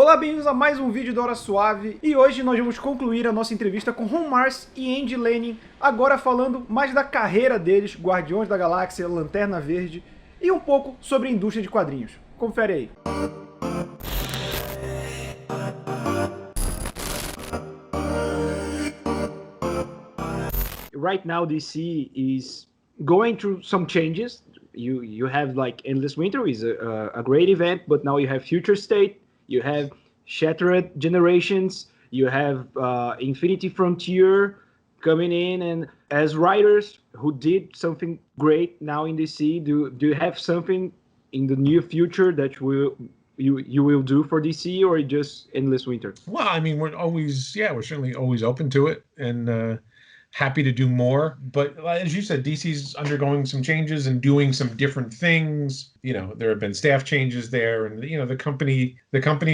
Olá, bem-vindos a mais um vídeo da Hora Suave, e hoje nós vamos concluir a nossa entrevista com Ron Marz e Andy Lanning, agora falando mais da carreira deles, Guardiões da Galáxia, Lanterna Verde, e um pouco sobre a indústria de quadrinhos. Confere aí. Right now DC is going through some changes. You have like Endless Winter is a great event, but now you have Future State, you have Shattered Generations, you have Infinity Frontier coming in, and as writers who did something great now in DC, do you have something in the near future that you will do for DC, or just Endless Winter? Well, I mean, we're certainly always open to it, and happy to do more. But as you said, DC's undergoing some changes and doing some different things. You know, there have been staff changes there, and the company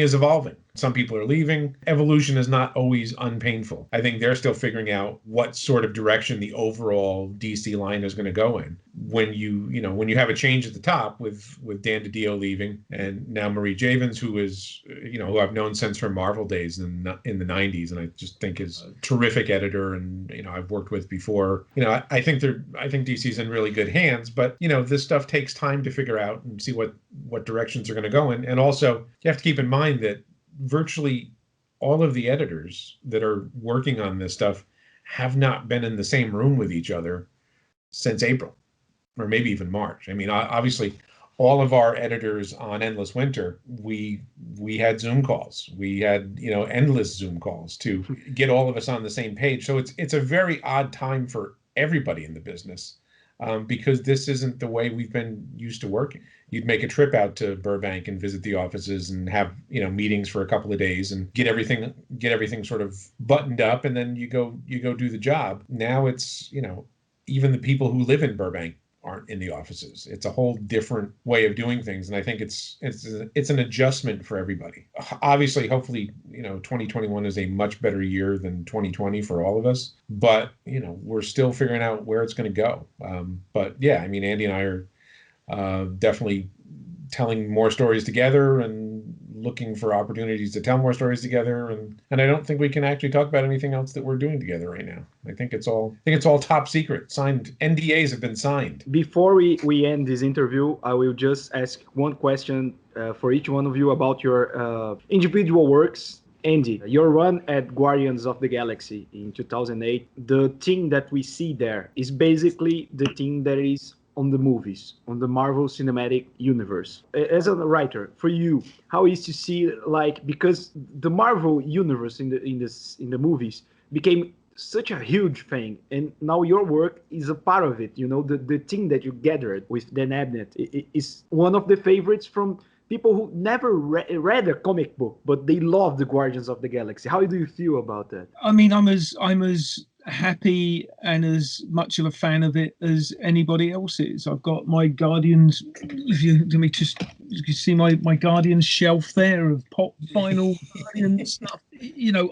is evolving. Some people are leaving. Evolution is not always unpainful. I think they're still figuring out what sort of direction the overall DC line is going to go in. When you have a change at the top with Dan DiDio leaving, and now Marie Javins, who I've known since her Marvel days in the 90s, and I just think is a terrific editor, and I've worked with before. I think DC's in really good hands, but this stuff takes time to figure out and see what directions are going to go in. And also, you have to keep in mind that virtually all of the editors that are working on this stuff have not been in the same room with each other since April, or maybe even March. I mean, obviously, all of our editors on Endless Winter, we had Zoom calls. We had endless Zoom calls to get all of us on the same page. So it's a very odd time for everybody in the business, because this isn't the way we've been used to working. You'd make a trip out to Burbank and visit the offices and have meetings for a couple of days and get everything sort of buttoned up, and then you go do the job. Now it's even the people who live in Burbank aren't in the offices. It's a whole different way of doing things, and I think it's an adjustment for everybody. Obviously, hopefully, 2021 is a much better year than 2020 for all of us. But we're still figuring out where it's going to go. But yeah, I mean, Andy and I are definitely telling more stories together and looking for opportunities to tell more stories together, and I don't think we can actually talk about anything else that we're doing together right now. I think it's all top secret. Signed NDAs have been signed. Before we end this interview, I will just ask one question for each one of you about your individual works. Andy, your run at Guardians of the Galaxy in 2008, the thing that we see there is basically the thing that is on the movies, on the Marvel Cinematic Universe. As a writer, for you, how is to see, because the Marvel Universe in the movies became such a huge thing, and now your work is a part of it. The thing that you gathered with Dan Abnett is one of the favorites from people who never read a comic book, but they love the Guardians of the Galaxy. How do you feel about that? I mean, I'm as happy and as much of a fan of it as anybody else is. I've got my Guardians. If you can see my Guardians shelf there of pop vinyl and stuff.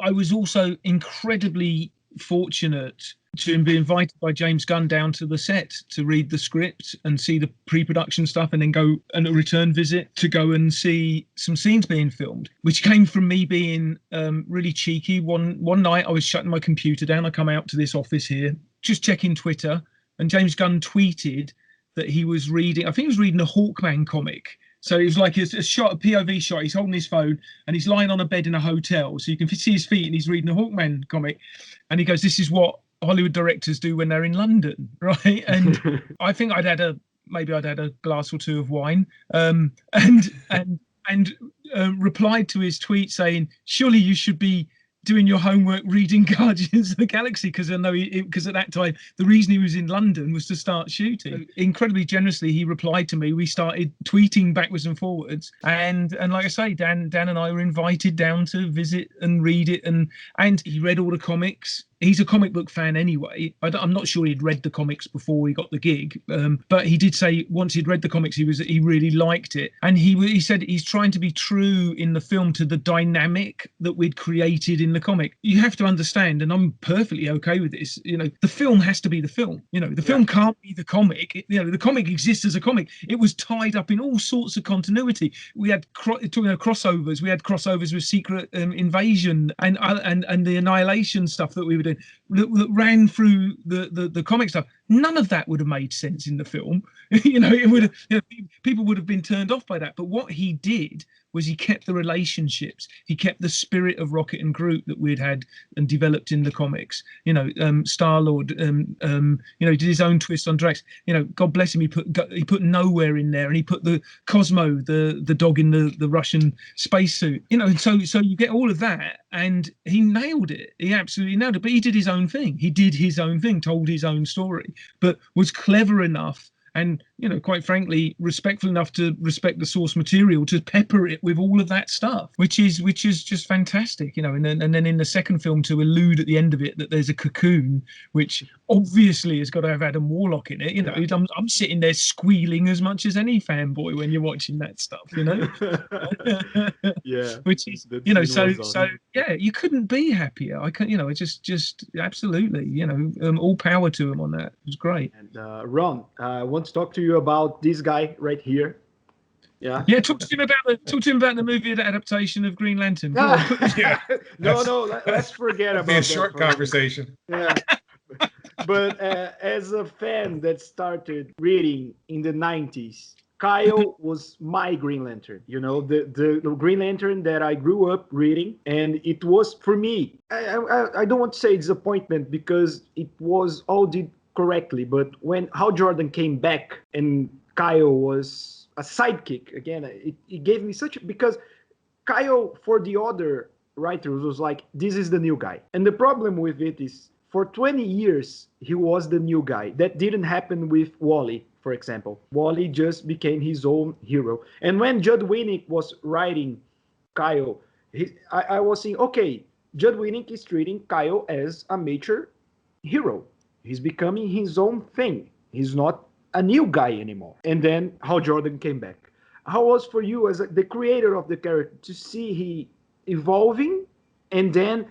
I was also incredibly fortunate to be invited by James Gunn down to the set to read the script and see the pre-production stuff, and then go on a return visit to go and see some scenes being filmed, which came from me being really cheeky. One night I was shutting my computer down. I come out to this office here, just checking Twitter, and James Gunn tweeted that he was reading, I think he was reading a Hawkman comic. So it was like a POV shot. He's holding his phone and he's lying on a bed in a hotel, so you can see his feet, and he's reading a Hawkman comic. And he goes, "This is what Hollywood directors do when they're in London," right? And I think I'd had a glass or two of wine, and replied to his tweet saying, "Surely you should be doing your homework reading Guardians of the Galaxy," because I know because at that time the reason he was in London was to start shooting. So incredibly generously, he replied to me. We started tweeting backwards and forwards, and like I say, Dan and I were invited down to visit and read it, and he read all the comics. he's a comic book fan anyway. I'm not sure he'd read the comics before he got the gig, but he did say once he'd read the comics, he really liked it, and he said he's trying to be true in the film to the dynamic that we'd created in the comic. You have to understand, and I'm perfectly okay with this. The film has to be the film. The film can't be the comic. The comic exists as a comic. It was tied up in all sorts of continuity. We had crossovers. We had crossovers with Secret Invasion and the Annihilation stuff that we were doing that ran through the comic stuff. None of that would have made sense in the film. It would have, people would have been turned off by that. But what he did was he kept the relationships. He kept the spirit of Rocket and Groot that we'd had and developed in the comics. Star-Lord, did his own twist on Drax. God bless him, he put Nowhere in there, and he put the Cosmo, the dog in the Russian spacesuit. So you get all of that, and he nailed it. He absolutely nailed it. But he did his own thing. He did his own thing, told his own story, but was clever enough and, quite frankly, respectful enough to respect the source material to pepper it with all of that stuff, which is just fantastic, and then in the second film to allude at the end of it that there's a cocoon, which obviously has got to have Adam Warlock in it. I'm sitting there squealing as much as any fanboy when you're watching that stuff, Yeah. Which is, so yeah, you couldn't be happier. I can, just absolutely, all power to him on that. It was great. And Ron, I want to talk to you about this guy right here. Yeah. Talk to him about the movie adaptation of Green Lantern. Yeah. Let's forget about that. That short conversation. Yeah. But as a fan that started reading in the 90s, Kyle was my Green Lantern, the Green Lantern that I grew up reading. And it was, for me, I don't want to say disappointment because it was all did correctly, but when Hal Jordan came back and Kyle was a sidekick again, it gave me because Kyle, for the other writers, was like, this is the new guy. And the problem with it is, for 20 years he was the new guy. That didn't happen with Wally, for example. Wally just became his own hero. And when Judd Winnick was writing Kyle, I was saying, okay, Judd Winnick is treating Kyle as a major hero. He's becoming his own thing. He's not a new guy anymore. And then Hal Jordan came back. How was for you as the creator of the character to see he evolving and then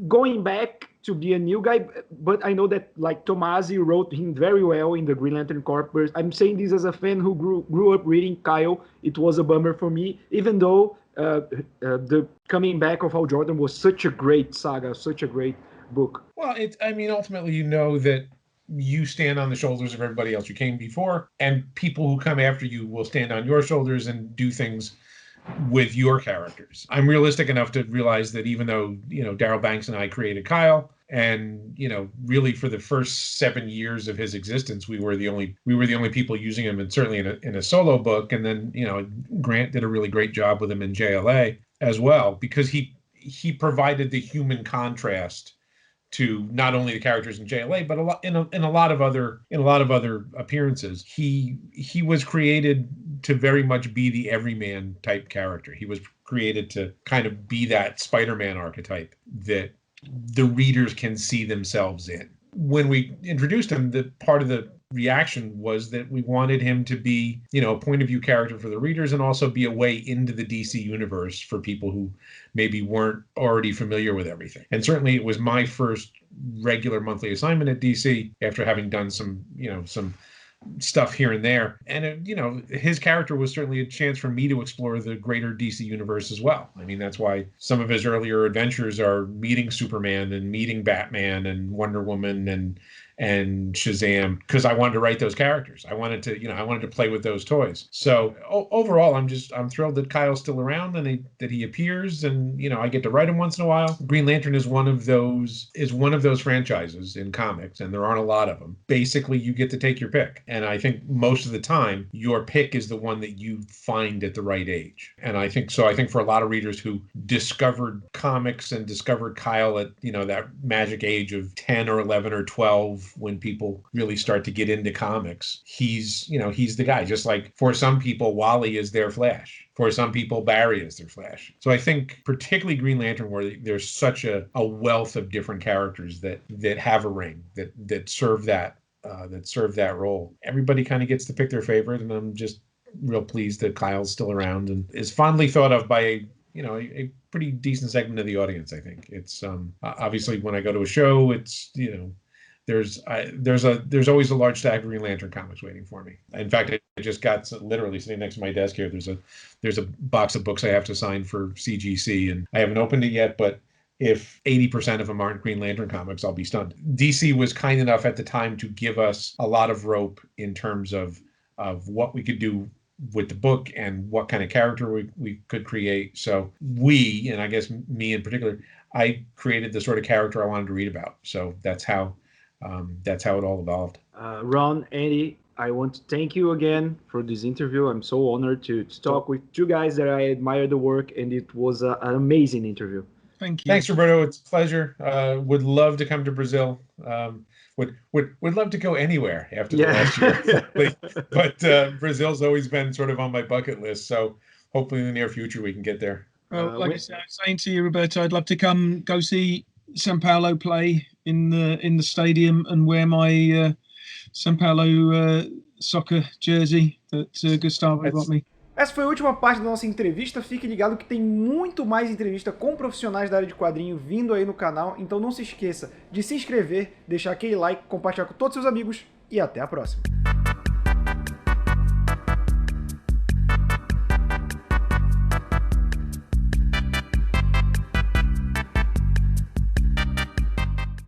going back to be a new guy? But I know that like Tomasi wrote him very well in the Green Lantern Corps. I'm saying this as a fan who grew up reading Kyle. It was a bummer for me, even though the coming back of Hal Jordan was such a great saga, such a great book. Well, ultimately, that you stand on the shoulders of everybody else you came before, and people who come after you will stand on your shoulders and do things with your characters. I'm realistic enough to realize that even though, Darryl Banks and I created Kyle, and, really for the first 7 years of his existence, we were the only people using him, and certainly in a solo book. And then, Grant did a really great job with him in JLA as well, because he provided the human contrast to not only the characters in JLA, but in a lot of other appearances. He was created to very much be the everyman type character. He was created to kind of be that Spider-Man archetype that the readers can see themselves in. When we introduced him, the part of the reaction was that we wanted him to be, a point of view character for the readers, and also be a way into the DC universe for people who maybe weren't already familiar with everything. And certainly it was my first regular monthly assignment at DC after having done some stuff here and there. And, his character was certainly a chance for me to explore the greater DC universe as well. I mean, that's why some of his earlier adventures are meeting Superman and meeting Batman and Wonder Woman and Shazam, because I wanted to write those characters. I wanted to play with those toys. So overall, I'm thrilled that Kyle's still around and that he appears, and I get to write him once in a while. Green Lantern is one of those franchises in comics, and there aren't a lot of them. Basically, you get to take your pick, and I think most of the time your pick is the one that you find at the right age. And I think for a lot of readers who discovered comics and discovered Kyle at that magic age of 10 or 11 or 12, of when people really start to get into comics. He's the guy. Just like for some people, Wally is their Flash. For some people, Barry is their Flash. So I think particularly Green Lantern, where there's such a wealth of different characters that have a ring, that serve that role. Everybody kind of gets to pick their favorite, and I'm just real pleased that Kyle's still around and is fondly thought of by a pretty decent segment of the audience. I think it's obviously when I go to a show, it's there's always a large stack of Green Lantern comics waiting for me. In fact, I just got literally sitting next to my desk here. There's a box of books I have to sign for CGC, and I haven't opened it yet, but if 80% of them aren't Green Lantern comics, I'll be stunned. DC was kind enough at the time to give us a lot of rope in terms of what we could do with the book and what kind of character we could create. So and I guess me in particular, I created the sort of character I wanted to read about. So that's how it all evolved. Ron, Andy, I want to thank you again for this interview. I'm so honored to talk with two guys that I admire the work, and it was an amazing interview. Thank you. Thanks, Roberto. It's a pleasure. Would love to come to Brazil. Would love to go anywhere after the last year. But Brazil's always been sort of on my bucket list. So hopefully in the near future we can get there. Well, like I was saying to you, Roberto, I'd love to go see São Paulo play in the stadium and wear my São Paulo soccer jersey that Gustavo got me. Essa foi a última parte da nossa entrevista. Fique ligado que tem muito mais entrevista com profissionais da área de quadrinho vindo aí no canal. Então não se esqueça de se inscrever, deixar aquele like, compartilhar com todos os seus amigos e até a próxima.